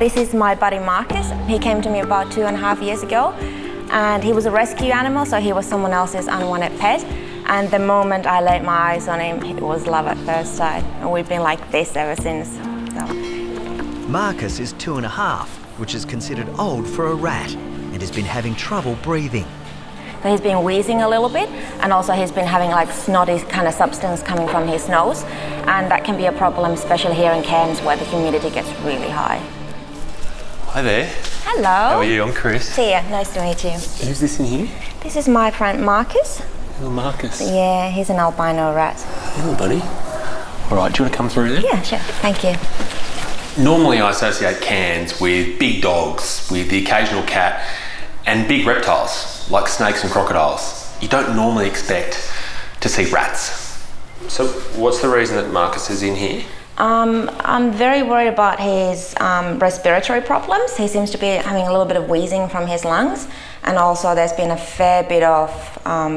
This is my buddy Marcus. He came to me about 2.5 years ago, and he was a rescue animal, so he was someone else's unwanted pet. And the moment I laid my eyes on him, it was love at first sight. And we've been like this ever since. So. Marcus is 2.5, which is considered old for a rat, and has been having trouble breathing. So he's been wheezing a little bit, and also he's been having like snotty kind of substance coming from his nose. And that can be a problem, especially here in Cairns, where the humidity gets really high. Hi there. Hello. How are you? I'm Chris. See ya, nice to meet you. Who's this in here? This is my friend Marcus. Little Marcus. Yeah, he's an albino rat. Hello, buddy. All right, do you want to come through then? Yeah, sure. Thank you. Normally I associate Cairns with big dogs, with the occasional cat, and big reptiles, like snakes and crocodiles. You don't normally expect to see rats. So what's the reason that Marcus is in here? I'm very worried about his respiratory problems. He seems to be having a little bit of wheezing from his lungs, and also there's been a fair bit of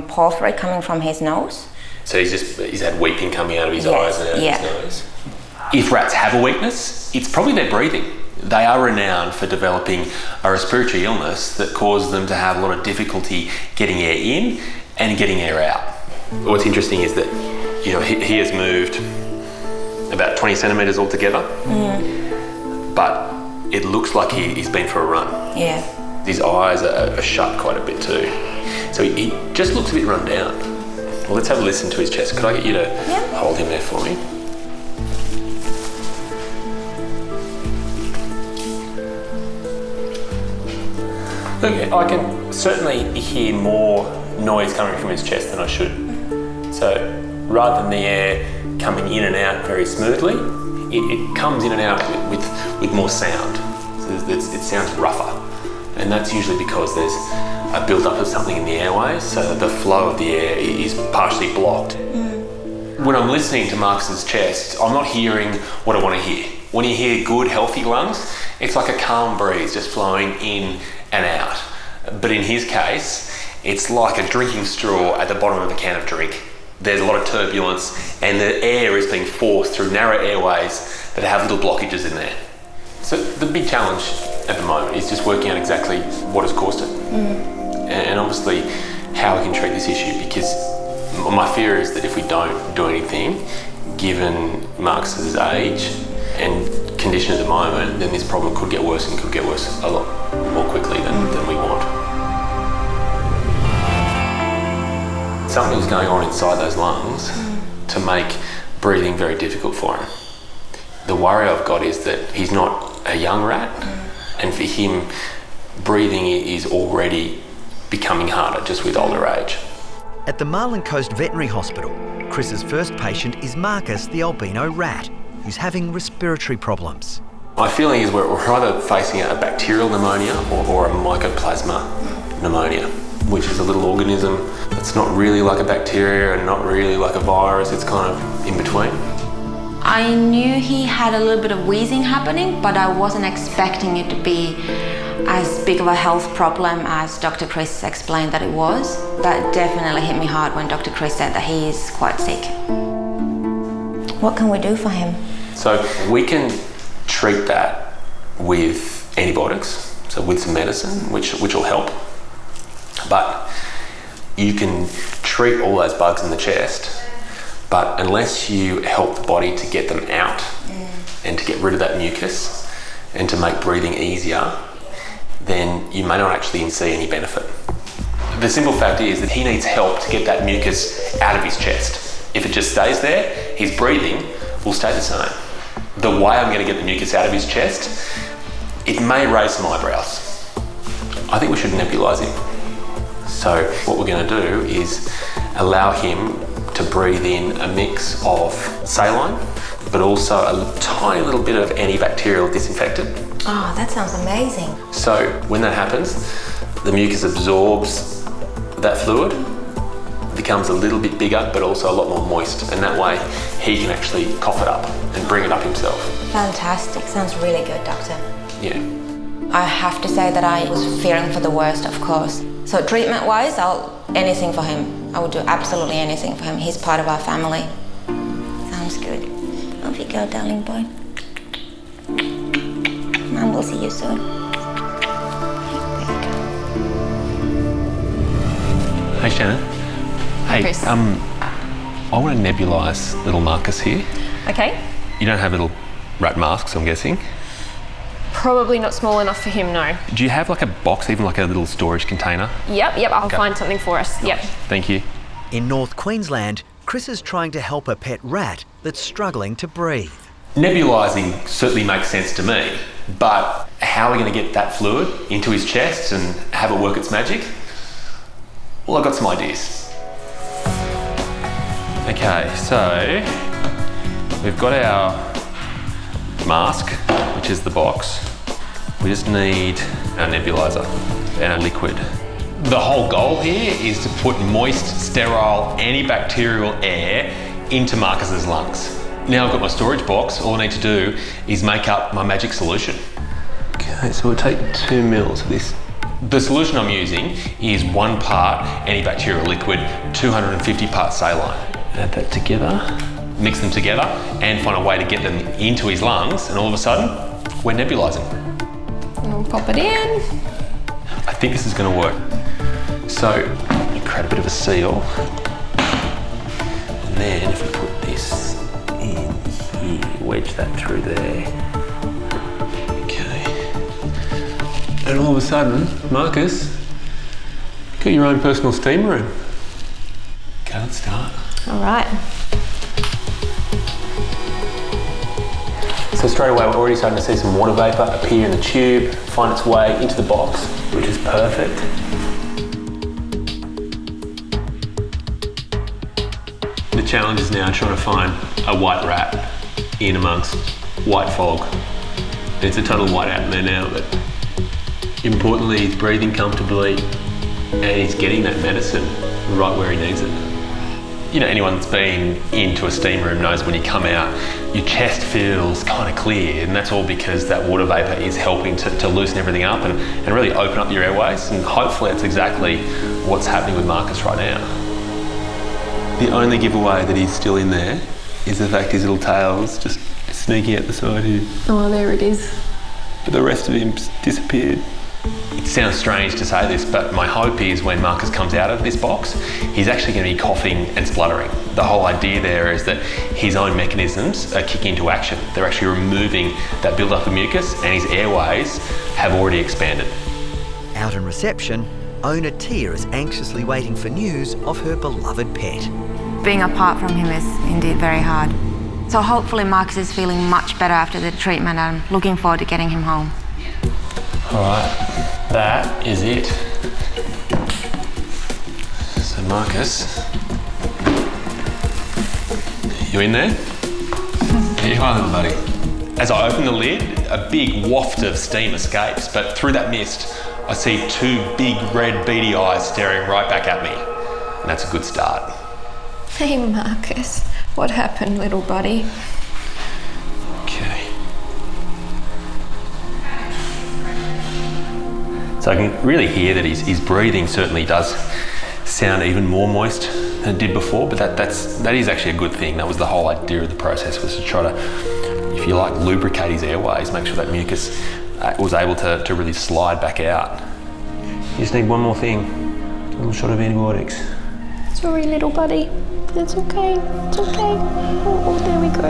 porphyry coming from his nose. So he's had weeping coming out of his eyes and out of his nose. If rats have a weakness, it's probably their breathing. They are renowned for developing a respiratory illness that causes them to have a lot of difficulty getting air in and getting air out. What's interesting is that, you know, he has moved about 20 centimetres altogether, but it looks like he's been for a run. Yeah. His eyes are shut quite a bit too. So he just looks a bit run down. Well, let's have a listen to his chest. Could I get you to hold him there for me? Okay, I can certainly hear more noise coming from his chest than I should. So rather than the air coming in and out very smoothly, it comes in and out with more sound. So it sounds rougher. And that's usually because there's a build-up of something in the airways, so the flow of the air is partially blocked. When I'm listening to Marcus's chest, I'm not hearing what I want to hear. When you hear good, healthy lungs, it's like a calm breeze just flowing in and out. But in his case, it's like a drinking straw at the bottom of a can of drink. There's a lot of turbulence, and the air is being forced through narrow airways that have little blockages in there. So the big challenge at the moment is just working out exactly what has caused it, and obviously how we can treat this issue, because my fear is that if we don't do anything, given Marcus's age and condition at the moment, then this problem could get worse, and could get worse a lot more quickly than we want. Something's going on inside those lungs to make breathing very difficult for him. The worry I've got is that he's not a young rat, and for him, breathing is already becoming harder just with older age. At the Marlin Coast Veterinary Hospital, Chris's first patient is Marcus the albino rat, who's having respiratory problems. My feeling is we're either facing a bacterial pneumonia or a mycoplasma pneumonia, which is a little organism that's not really like a bacteria and not really like a virus. It's kind of in between. I knew he had a little bit of wheezing happening, but I wasn't expecting it to be as big of a health problem as Dr. Chris explained that it was. That definitely hit me hard when Dr. Chris said that he is quite sick. What can we do for him? So we can treat that with antibiotics, so with some medicine, which will help. But you can treat all those bugs in the chest, but unless you help the body to get them out and to get rid of that mucus and to make breathing easier, then you may not actually see any benefit. The simple fact is that he needs help to get that mucus out of his chest. If it just stays there, his breathing will stay the same. The way I'm going to get the mucus out of his chest, it may raise some eyebrows. I think we should nebulize him. So what we're going to do is allow him to breathe in a mix of saline, but also a tiny little bit of antibacterial disinfectant. Oh, that sounds amazing. So when that happens, the mucus absorbs that fluid, becomes a little bit bigger, but also a lot more moist, and that way he can actually cough it up and bring it up himself. Fantastic. Sounds really good, Doctor. Yeah. I have to say that I was fearing for the worst, of course. So treatment-wise, anything for him. I would do absolutely anything for him. He's part of our family. Sounds good. Off you go, darling boy. and we'll see you soon. Hey Shannon. Hey, Chris. I want to nebulise little Marcus here. Okay. You don't have little rat masks, I'm guessing? Probably not small enough for him, no. Do you have like a box, even like a little storage container? Yep, I'll find something for us. Yep. Thank you. In North Queensland, Chris is trying to help a pet rat that's struggling to breathe. Nebulising certainly makes sense to me, but how are we going to get that fluid into his chest and have it work its magic? Well, I've got some ideas. Okay, so we've got our mask, which is the box. We just need our nebulizer and our liquid. The whole goal here is to put moist, sterile, antibacterial air into Marcus's lungs. Now I've got my storage box, all I need to do is make up my magic solution. Okay, so we'll take 2 mils of this. The solution I'm using is 1 part antibacterial liquid, 250 parts saline. Add that together, mix them together, and find a way to get them into his lungs, and all of a sudden, we're nebulising. We'll pop it in. I think this is going to work. So, you create a bit of a seal, and then if we put this in here, wedge that through there. Okay. And all of a sudden, Marcus, you've got your own personal steam room. Okay, let's start. All right. So straight away, we're already starting to see some water vapour appear in the tube, find its way into the box, which is perfect. The challenge is now trying to find a white rat in amongst white fog. It's a total whiteout in there now, but importantly, he's breathing comfortably and he's getting that medicine right where he needs it. You know, anyone that's been into a steam room knows when you come out, your chest feels kind of clear, and that's all because that water vapour is helping to loosen everything up and really open up your airways, and hopefully that's exactly what's happening with Marcus right now. The only giveaway that he's still in there is the fact his little tail's just sneaking out the side here. Oh, there it is. But the rest of him's disappeared. It sounds strange to say this, but my hope is when Marcus comes out of this box, he's actually going to be coughing and spluttering. The whole idea there is that his own mechanisms are kicking into action. They're actually removing that build-up of mucus, and his airways have already expanded. Out in reception, owner Tia is anxiously waiting for news of her beloved pet. Being apart from him is indeed very hard. So hopefully Marcus is feeling much better after the treatment. I'm looking forward to getting him home. All right, that is it. So Marcus, you in there? Here you are, little buddy. As I open the lid, a big waft of steam escapes, but through that mist, I see 2 big red beady eyes staring right back at me. And that's a good start. Hey, Marcus. What happened, little buddy? Okay. So I can really hear that his breathing certainly does sound even more moist than it did before, but that is actually a good thing. That was the whole idea of the process, was to try to, if you like, lubricate his airways, make sure that mucus was able to really slide back out. You just need one more thing, a little shot of antibiotics. Sorry, little buddy. It's okay. It's okay. Oh, there we go.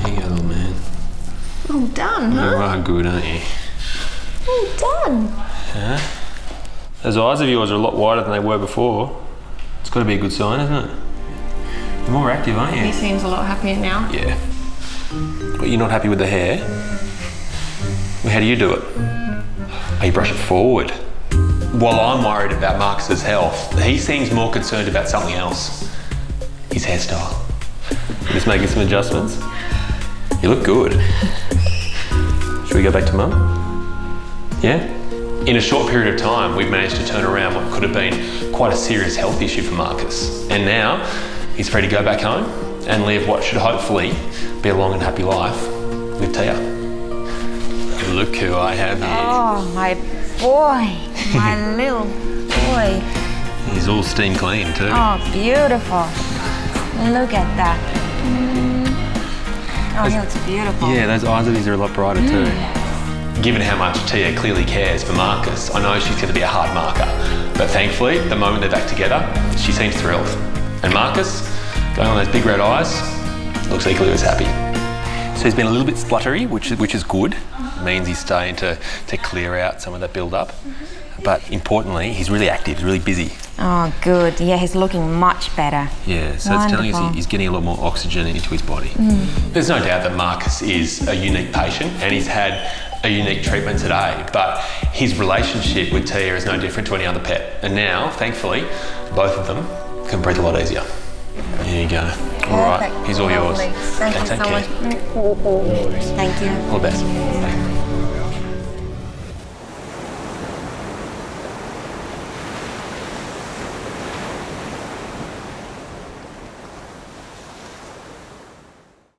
There you go, little man. Well done, You huh? are good, aren't you? Well done. Yeah. Those eyes of yours are a lot wider than they were before. It's got to be a good sign, isn't it? You're more active, aren't He you? seems a lot happier now. Yeah. But you're not happy with the hair? Well, how do you do it? Oh, you brush it forward. While I'm worried about Marcus's health, he seems more concerned about something else. His hairstyle. Just making some adjustments. You look good. Should we go back to Mum? Yeah? In a short period of time, we've managed to turn around what could have been quite a serious health issue for Marcus. And now, he's free to go back home and live what should hopefully be a long and happy life with Tia. Look who I have here. Oh, my boy. My little boy. He's all steam clean too. Oh, beautiful. Look at that. Oh, he looks beautiful. Yeah, those eyes of his are a lot brighter too. Given how much Tia clearly cares for Marcus, I know she's going to be a hard marker. But thankfully, the moment they're back together, she seems thrilled. And Marcus, going on those big red eyes, looks equally as happy. So he's been a little bit spluttery, which is good. It means he's starting to clear out some of that build-up. But importantly, he's really active, he's really busy. Oh, good. Yeah, he's looking much better. Yeah, so it's telling us he's getting a lot more oxygen into his body. There's no doubt that Marcus is a unique patient and he's had a unique treatment today, but his relationship with Tia is no different to any other pet. And now, thankfully, both of them can breathe a lot easier. There you go. All right, he's all yours. Thank you so much. Thank you. All the best.